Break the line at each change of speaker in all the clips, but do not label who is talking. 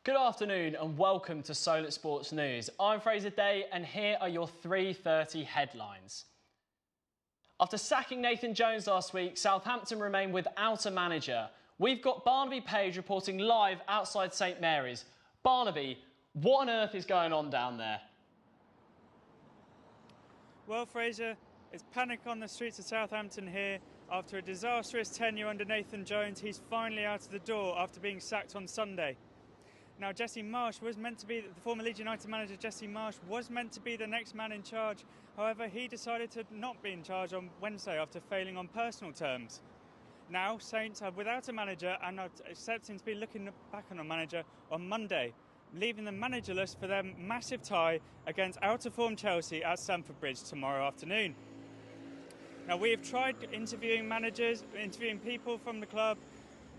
Good afternoon and welcome to Solent Sports News. I'm Fraser Day and here are your 3:30 headlines. After sacking Nathan Jones last week, Southampton remain without a manager. We've got Barnaby Page reporting live outside St Mary's. Barnaby, what on earth is going on down there?
Well, Fraser, it's panic on the streets of Southampton here. After a disastrous tenure under Nathan Jones, he's finally out of the door after being sacked on Sunday. Now, Jesse Marsh was meant to be, the former Leeds United manager Jesse Marsh was meant to be the next man in charge. However, he decided to not be in charge on Wednesday after failing on personal terms. Now, Saints are without a manager and are accepting to be looking back on a manager on Monday, leaving them managerless for their massive tie against out-of-form Chelsea at Stamford Bridge tomorrow afternoon. Now, we have tried interviewing managers, interviewing people from the club,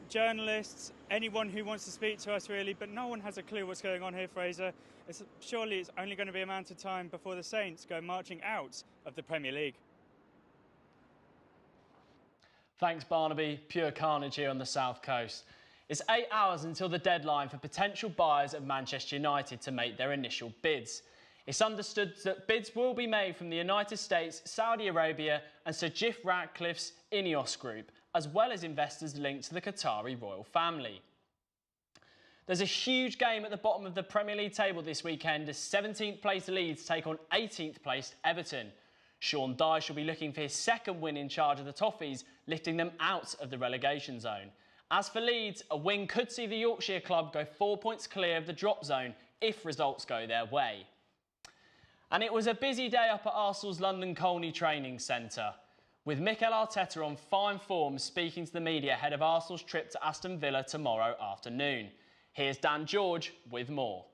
journalists, anyone who wants to speak to us really, but no one has a clue what's going on here, Fraser. Surely it's only going to be a matter of time before the Saints go marching out of the Premier League.
Thanks, Barnaby. Pure carnage here on the South Coast. It's 8 hours until the deadline for potential buyers of Manchester United to make their initial bids. It's understood that bids will be made from the United States, Saudi Arabia and Sir Geoff Ratcliffe's Ineos Group, as well as investors linked to the Qatari royal family. There's a huge game at the bottom of the Premier League table this weekend as 17th placed Leeds take on 18th placed Everton. Sean Dyche will be looking for his second win in charge of the Toffees, lifting them out of the relegation zone. As for Leeds, a win could see the Yorkshire club go 4 points clear of the drop zone if results go their way. And it was a busy day up at Arsenal's London Colney Training Centre, with Mikel Arteta on fine form speaking to the media ahead of Arsenal's trip to Aston Villa tomorrow afternoon. Here's Dan George with more.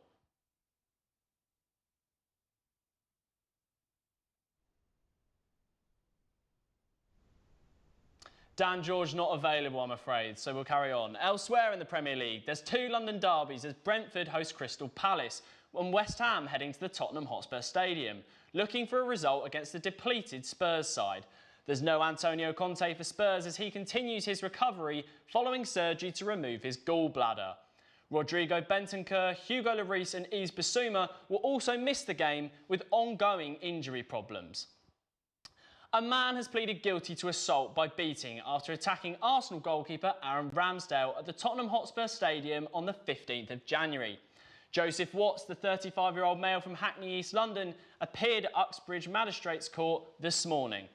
Dan George not available, I'm afraid, so we'll carry on. Elsewhere in the Premier League, there's 2 London derbies as Brentford host Crystal Palace and West Ham heading to the Tottenham Hotspur Stadium, looking for a result against the depleted Spurs side. There's no Antonio Conte for Spurs as he continues his recovery following surgery to remove his gallbladder. Rodrigo Bentancur, Hugo Lloris and Yves Bissouma will also miss the game with ongoing injury problems. A man has pleaded guilty to assault by beating after attacking Arsenal goalkeeper Aaron Ramsdale at the Tottenham Hotspur Stadium on the 15th of January. Joseph Watts, the 35-year-old male from Hackney, East London, appeared at Uxbridge Magistrates Court this morning.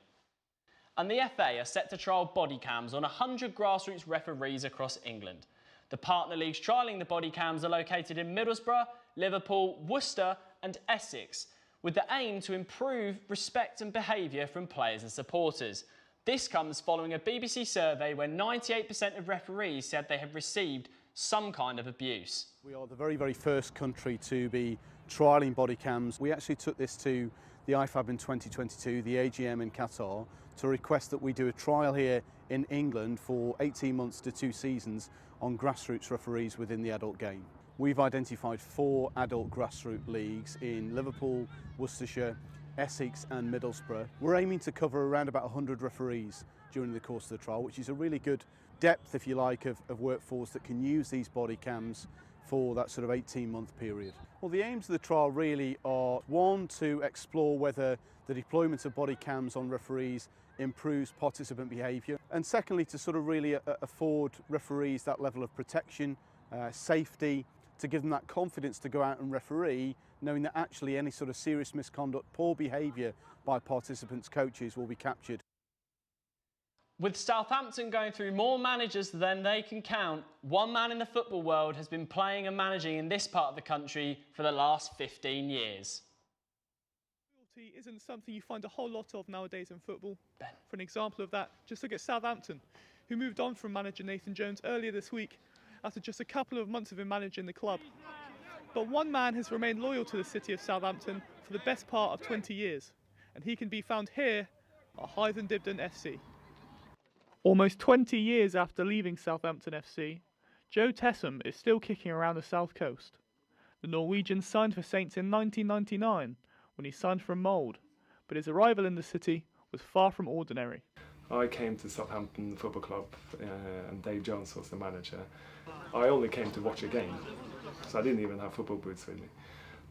And the FA are set to trial body cams on 100 grassroots referees across England. The partner leagues trialling the body cams are located in Middlesbrough, Liverpool, Worcester and Essex, with the aim to improve respect and behaviour from players and supporters. This comes following a BBC survey where 98% of referees said they have received some kind of abuse.
We are the very first country to be trialling body cams. We actually took this to the IFAB in 2022, the AGM in Qatar, to request that we do a trial here in England for 18 months to 2 seasons on grassroots referees within the adult game. We've identified 4 adult grassroots leagues in Liverpool, Worcestershire, Essex and Middlesbrough. We're aiming to cover around about 100 referees during the course of the trial, which is a really good depth, if you like, of workforce that can use these body cams for that sort of 18-month period. Well, the aims of the trial really are, 1, to explore whether the deployment of body cams on referees improves participant behaviour, and secondly, to sort of really afford referees that level of protection, safety, to give them that confidence to go out and referee, knowing that actually any sort of serious misconduct, poor behaviour by participants' coaches will be captured.
With Southampton going through more managers than they can count, one man in the football world has been playing and managing in this part of the country for the last 15 years.
Loyalty isn't something you find a whole lot of nowadays in football.
Ben.
For an example of that, just look at Southampton, who moved on from manager Nathan Jones earlier this week after just a couple of months of him managing the club. But one man has remained loyal to the city of Southampton for the best part of 20 years, and he can be found here at Hythe and Dibden FC. Almost 20 years after leaving Southampton FC, Joe Tessum is still kicking around the south coast. The Norwegian signed for Saints in 1999 when he signed from Molde, but his arrival in the city was far from ordinary.
I came to Southampton Football Club and Dave Jones was the manager. I only came to watch a game, so I didn't even have football boots with me.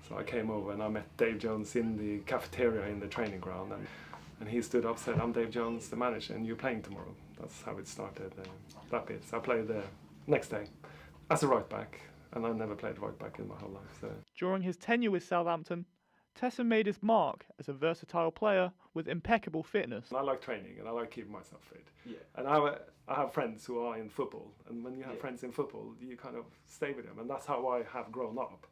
So I came over and I met Dave Jones in the cafeteria in the training ground, and he stood up and said, "I'm Dave Jones, the manager, and you're playing tomorrow." That's how it started, that bit. So I played the next day as a right back, and I never played right back in my whole life. So.
During his tenure with Southampton, Tessem made his mark as a versatile player with impeccable fitness.
I like training and I like keeping myself fit. Yeah. And I have friends who are in football, and when you have friends in football, you kind of stay with them, and that's how I have grown up.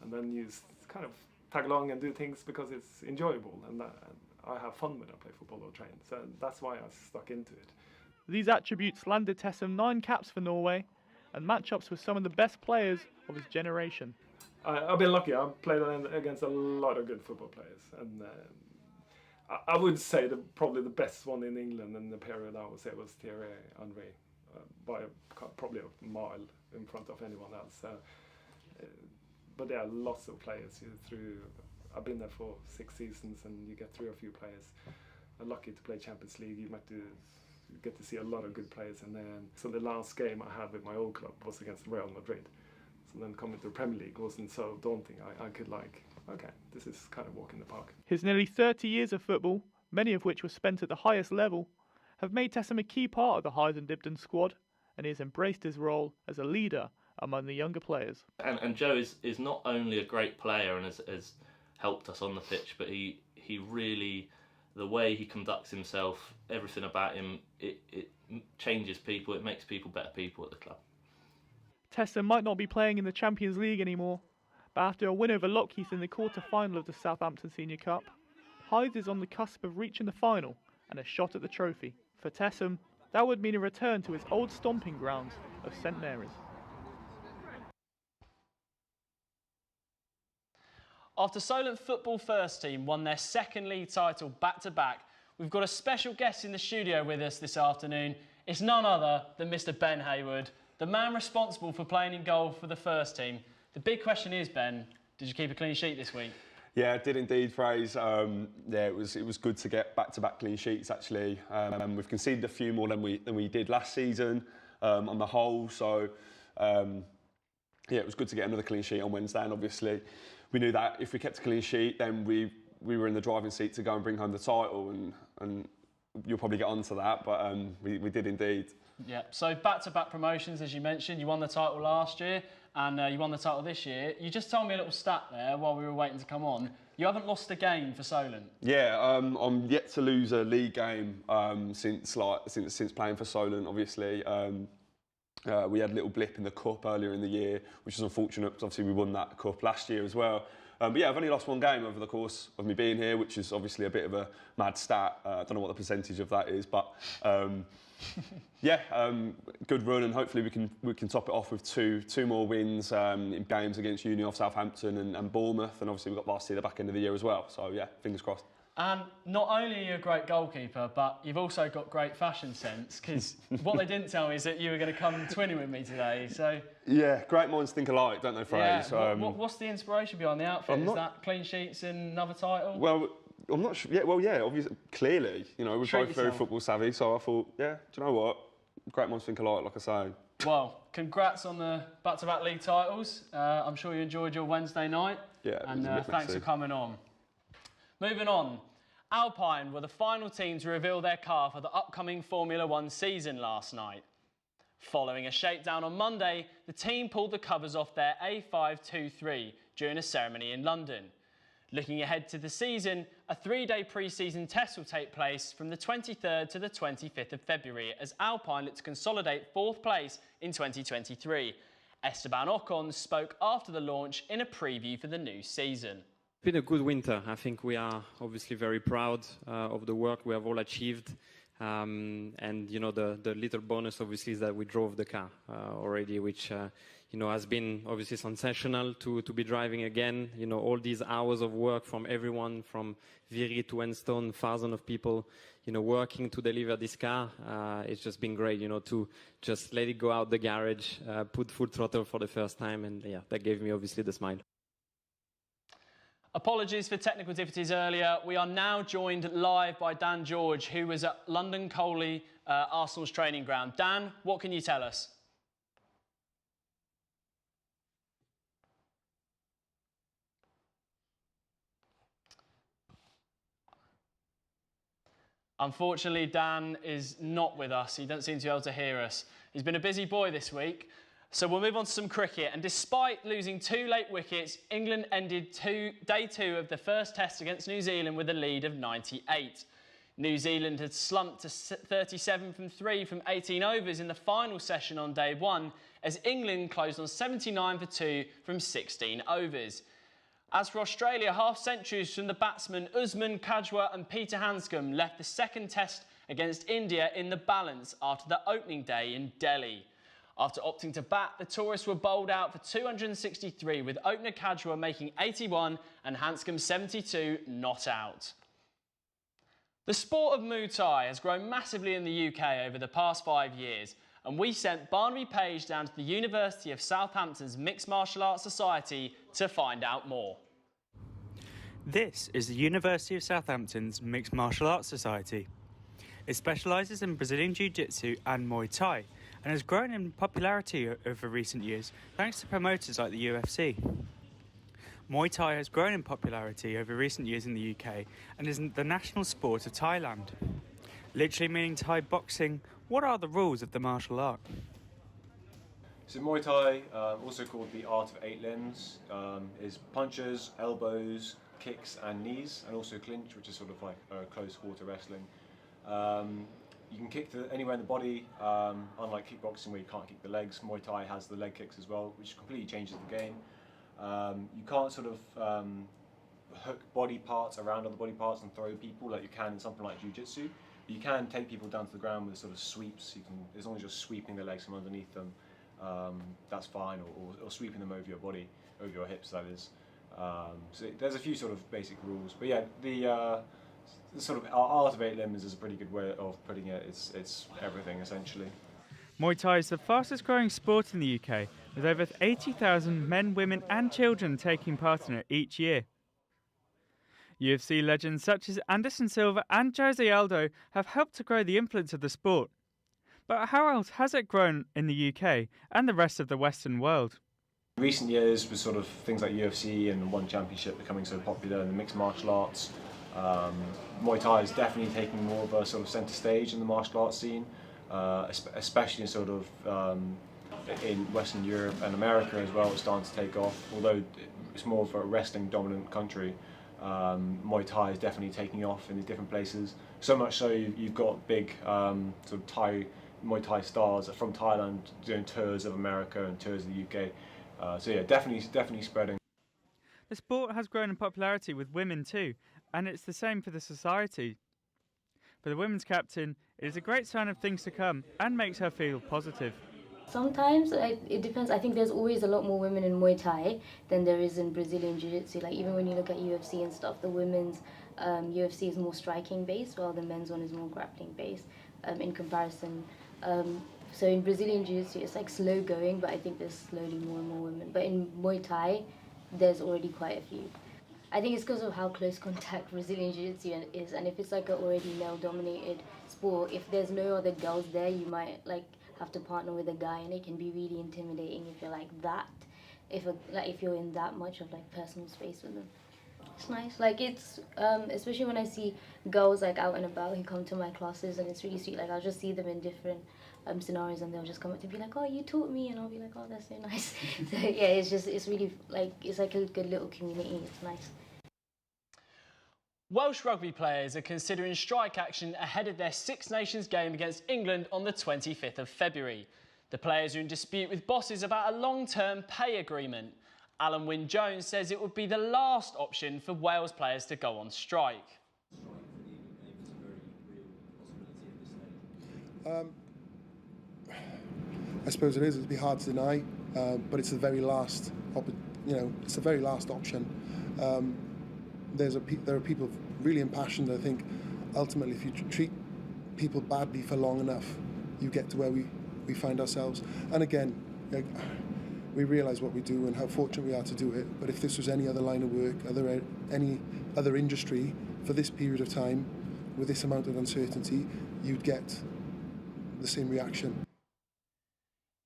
And then you kind of tag along and do things because it's enjoyable, and I have fun when I play football or train. So that's why I stuck into it.
These attributes landed Tessem 9 caps for Norway and matchups with some of the best players of his generation.
I've been lucky. I've played against a lot of good football players, and I would say probably the best one in England in the period I would say was Thierry Henry, by probably a mile in front of anyone else. But there are lots of players I've been there for 6 seasons, and you get through a few players. I'm lucky to play Champions League. You get to see a lot of good players, and then so the last game I had with my old club was against Real Madrid. So then coming to the Premier League wasn't so daunting. I could okay, this is kind of walk in the park.
His nearly 30 years of football, many of which were spent at the highest level, have made Tessem a key part of the Hythe and Dibden squad, and he has embraced his role as a leader among the younger players.
And Joe is not only a great player and has helped us on the pitch, but he really, the way he conducts himself, everything about him, it changes people, it makes people better people at the club.
Tessem might not be playing in the Champions League anymore, but after a win over Lockheath in the quarter-final of the Southampton Senior Cup, Hythe is on the cusp of reaching the final and a shot at the trophy. For Tessem, that would mean a return to his old stomping grounds of St Mary's.
After Solent football first team won their second league title back-to-back, we've got a special guest in the studio with us this afternoon. It's none other than Mr. Ben Hayward, the man responsible for playing in goal for the first team. The big question is, Ben, did you keep a clean sheet this week?
Yeah, I did indeed, Fraser. Yeah, it was good to get back-to-back clean sheets actually. We've conceded a few more than we did last season on the whole. So yeah, it was good to get another clean sheet on Wednesday, and obviously we knew that if we kept a clean sheet, then we were in the driving seat to go and bring home the title, and you'll probably get onto that, but we did indeed.
Yeah, so back-to-back promotions, as you mentioned. You won the title last year, and you won the title this year. You just told me a little stat there while we were waiting to come on. You haven't lost a game for Solent. Yeah,
I'm yet to lose a league game since playing for Solent. Obviously, we had a little blip in the cup earlier in the year, which is unfortunate because obviously we won that cup last year as well. But yeah, I've only lost one game over the course of me being here, which is obviously a bit of a mad stat. I don't know what the percentage of that is, but yeah, good run, and hopefully we can top it off with two more wins in games against Uni of Southampton and Bournemouth, and obviously we've got Varsity at the back end of the year as well. So yeah, fingers crossed.
And not only are you a great goalkeeper, but you've also got great fashion sense, because what they didn't tell me is that you were going to come twinning with me today. So
yeah, great minds think alike, don't they, Fraser?
Yeah. What's the inspiration behind the outfit? Is that clean sheets and another title?
Well, I'm not sure. Yeah, well, yeah, obviously, clearly, you know, we're both very football savvy, so I thought, yeah, do you know what? Great minds think alike, like I say.
Well, congrats on the back-to-back league titles. I'm sure you enjoyed your Wednesday night.
Yeah,
and thanks for coming on. Moving on, Alpine were the final team to reveal their car for the upcoming Formula One season last night. Following a shakedown on Monday, the team pulled the covers off their A523 during a ceremony in London. Looking ahead to the season, a 3-day pre-season test will take place from the 23rd to the 25th of February as Alpine look to consolidate 4th place in 2023. Esteban Ocon spoke after the launch in a preview for the new season.
It's been a good winter. I think we are obviously very proud of the work we have all achieved. And, you know, the little bonus obviously is that we drove the car already, which, you know, has been obviously sensational to be driving again. You know, all these hours of work from everyone from Viry to Enstone, thousands of people, you know, working to deliver this car. It's just been great, you know, to just let it go out the garage, put full throttle for the first time. And yeah, that gave me obviously the smile.
Apologies for technical difficulties earlier. We are now joined live by Dan George, who was at London Coley, Arsenal's training ground. Dan, what can you tell us? Unfortunately, Dan is not with us. He doesn't seem to be able to hear us. He's been a busy boy this week. So we'll move on to some cricket. And despite losing 2 late wickets, England ended day 2 of the first test against New Zealand with a lead of 98. New Zealand had slumped to 37 from 3 from 18 overs in the final session on day 1, as England closed on 79 for 2 from 16 overs. As for Australia, half-centuries from the batsmen Usman Khawaja and Peter Handscomb left the second test against India in the balance after the opening day in Delhi. After opting to bat, the tourists were bowled out for 263, with opener Khawaja making 81 and Handscomb 72 not out. The sport of Muay Thai has grown massively in the UK over the past 5 years, and we sent Barnaby Page down to the University of Southampton's Mixed Martial Arts Society to find out more.
This is the University of Southampton's Mixed Martial Arts Society. It specialises in Brazilian Jiu-Jitsu and Muay Thai, and has grown in popularity over recent years thanks to promoters like the UFC. Muay Thai has grown in popularity over recent years in the UK and is the national sport of Thailand. Literally meaning Thai boxing, what are the rules of the martial art?
So Muay Thai, also called the art of 8 limbs, is punches, elbows, kicks and knees, and also clinch, which is sort of like close quarter wrestling. You can kick anywhere in the body, unlike kickboxing where you can't kick the legs. Muay Thai has the leg kicks as well, which completely changes the game. You can't sort of hook body parts around other body parts and throw people like you can in something like Jiu-Jitsu. You can take people down to the ground with sort of sweeps. You can, as long as you're sweeping the legs from underneath them, that's fine, or sweeping them over your body, over your hips, that is. So there's a few sort of basic rules, but yeah, the sort of art of 8 limbs is a pretty good way of putting it. It's everything essentially.
Muay Thai is the fastest growing sport in the UK, with over 80,000 men, women and children taking part in it each year. UFC legends such as Anderson Silva and Jose Aldo have helped to grow the influence of the sport. But how else has it grown in the UK and the rest of the Western world?
In recent years, with sort of things like UFC and One Championship becoming so popular in the mixed martial arts, Muay Thai is definitely taking more of a sort of centre stage in the martial arts scene, especially in sort of in Western Europe and America as well. It's starting to take off, although it's more of a wrestling dominant country. Muay Thai is definitely taking off in these different places. So much so you've got big sort of Muay Thai stars from Thailand doing tours of America and tours of the UK. So yeah, definitely spreading.
The sport has grown in popularity with women too, and it's the same for the society. For the women's captain, it is a great sign of things to come and makes her feel positive.
Sometimes it depends. I think there's always a lot more women in Muay Thai than there is in Brazilian Jiu-Jitsu. Like even when you look at UFC and stuff, the women's UFC is more striking based, while the men's one is more grappling based in comparison. So in Brazilian Jiu-Jitsu, it's like slow going, but I think there's slowly more and more women. But in Muay Thai, there's already quite a few. I think it's because of how close contact Brazilian Jiu-Jitsu is, and if it's like an already male-dominated sport, if there's no other girls there, you might like have to partner with a guy, and it can be really intimidating if you're like that. If you're in that much of like personal space with them. It's nice. Like it's especially when I see girls like out and about who come to my classes, and it's really sweet. Like I'll just see them in different scenarios, and they'll just come up to be like, "Oh, you taught me," and I'll be like, "Oh, that's so nice." So yeah, it's really like it's like a good little community. It's nice.
Welsh rugby players are considering strike action ahead of their Six Nations game against England on the 25th of February. The players are in dispute with bosses about a long-term pay agreement. Alan Wynne-Jones says it would be the last option for Wales players to go on strike.
I suppose it is. It'd be hard to deny, but it's the very last. It's the very last option. There are people really impassioned. I think ultimately, if you treat people badly for long enough, you get to where we find ourselves. And again, we realise what we do and how fortunate we are to do it. But if this was any other line of work, other any other industry for this period of time, with this amount of uncertainty, you'd get the same reaction.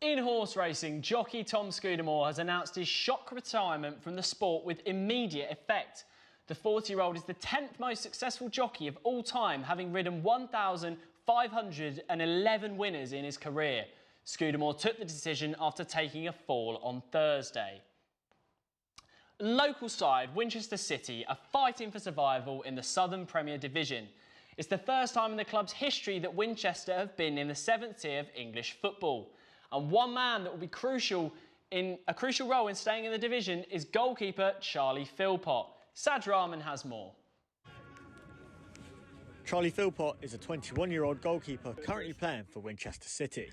In horse racing, jockey Tom Scudamore has announced his shock retirement from the sport with immediate effect. The 40-year-old is the 10th most successful jockey of all time, having ridden 1,511 winners in his career. Scudamore took the decision after taking a fall on Thursday. Local side Winchester City are fighting for survival in the Southern Premier Division. It's the first time in the club's history that Winchester have been in the 7th tier of English football. And one man that will be a crucial role in staying in the division is goalkeeper Charlie Philpott. Sad Rahman has more.
Charlie Philpott is a 21-year-old goalkeeper currently playing for Winchester City,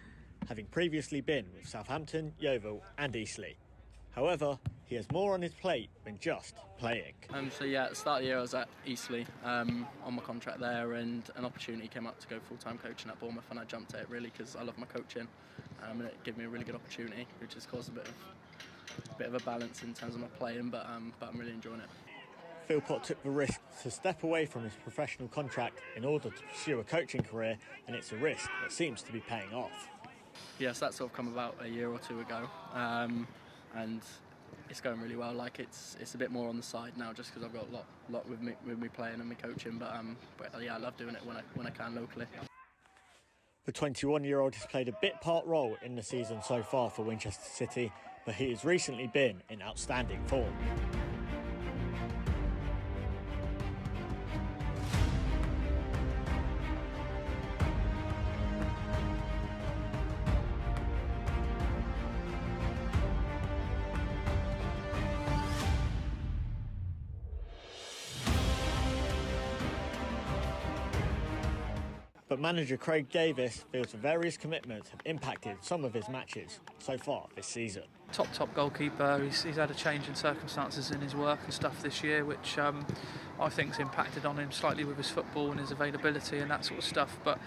having previously been with Southampton, Yeovil and Eastleigh. However, he has more on his plate than just playing.
So yeah, at the start of the year I was at Eastleigh on my contract there, and an opportunity came up to go full-time coaching at Bournemouth, and I jumped at it really because I love my coaching, and it gave me a really good opportunity, which has caused a bit of a balance in terms of my playing, but I'm really enjoying it.
Philpott took the risk to step away from his professional contract in order to pursue a coaching career, and it's a risk that seems to be paying off.
Yes, that sort of come about a year or two ago, and it's going really well. Like it's a bit more on the side now, just because I've got a lot with me playing and me coaching. But yeah, I love doing it when I can locally.
The 21-year-old has played a bit part role in the season so far for Winchester City, but he has recently been in outstanding form. But manager Craig Davis feels the various commitments have impacted some of his matches so far this season.
Top goalkeeper. He's had a change in circumstances in his work and stuff this year, which I think's impacted on him slightly with his football and his availability and that sort of stuff. But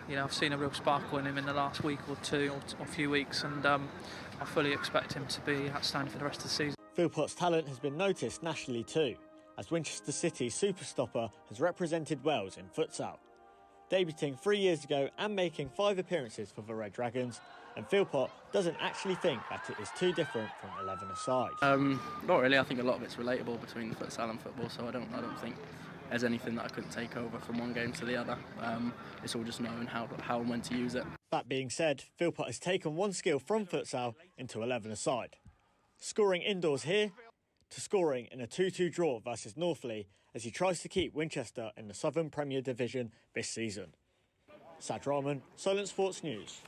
you know, I've seen a real sparkle in him in the last week or two or a few weeks, and I fully expect him to be outstanding for the rest of the season.
Philpott's talent has been noticed nationally too, as Winchester City super stopper has represented Wales in futsal, debuting 3 years ago and making 5 appearances for the Red Dragons, and Philpott doesn't actually think that it is too different from 11-a-side.
Not really. I think a lot of it's relatable between futsal and football, so I don't think there's anything that I couldn't take over from one game to the other. It's all just knowing how and when to use it.
That being said, Philpott has taken one skill from futsal into 11-a-side, scoring indoors here to scoring in a 2-2 draw versus Northley as he tries to keep Winchester in the Southern Premier Division this season. Sad Rahman, Solent Sports News.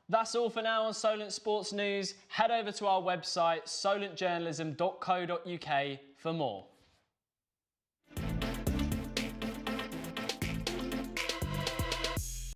That's all for now on Solent Sports News. Head over to our website solentjournalism.co.uk for more.